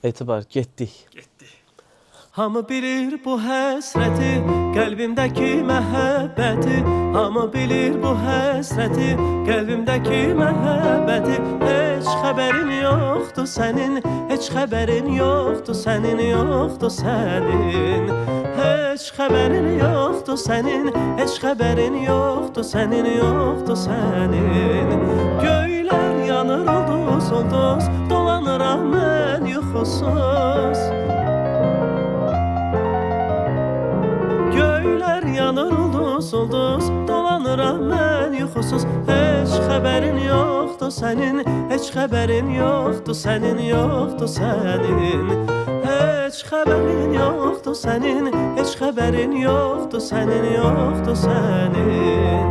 Etibar, getdik. Hamı bilir bu həsrəti, qəlbimdəki məhəbbəti. Hamı bilir bu həsrəti, qəlbimdəki məhəbbəti. Heç xəbərin yoxdur sənin, heç xəbərin yoxdur sənin, yoxdur sənin. Heç xəbərin yoxdur sənin, heç xəbərin yoxdur sənin, yoxdur sənin. Göylər yanır ulduz ulduz, dolanıram mən yuxusuz. Göylər yanır ulduz ulduz, dolanıram mən yuxusuz. Heç xəbərin yoxdur sənin, heç xəbərin yoxdur sənin, yoxdur sənin. Heç xəbərin yoxdur sənin, heç xəbərin yoxdur sənin, yoxdur sənin.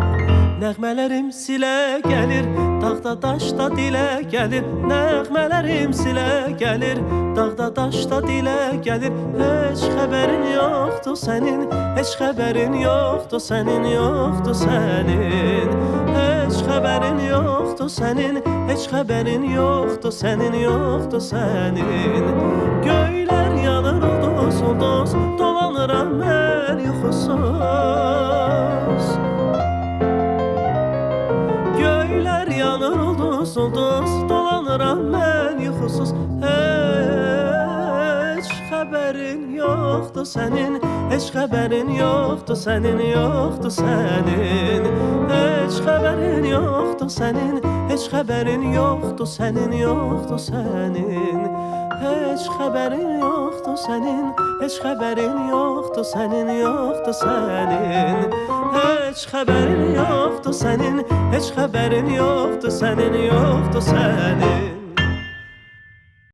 Nəğmələrim silə gəlir, dağda daşda dilə gəlir. Nəğmələrim silə gəlir, dağda daşda dilə gəlir. Heç xəbərin yoxdur sənin, heç xəbərin yoxdur sənin, yoxdur sənin. Heç xəbərin yoxdur sənin, heç xəbərin yoxdur sənin, yoxdur sənin. Göylər yanır ulduz ulduz, dolanıram mən yuxusuz. Göylər yanır ulduz ulduz, dolanıram mən yuxusuz. Heç xəbərin yoxdur sənin, heç xəbərin yoxdur sənin, yoxdur sənin. Heç xəbərin yoxdur sənin, heç xəbərin yoxdur sənin, yoxdur sənin. Heç xəbərin yoxdur sənin, heç xəbərin yoxdur sənin, yoxdur sənin. Heç xəbərin yoxdur sənin, heç xəbərin yoxdur sənin, yoxdur sənin.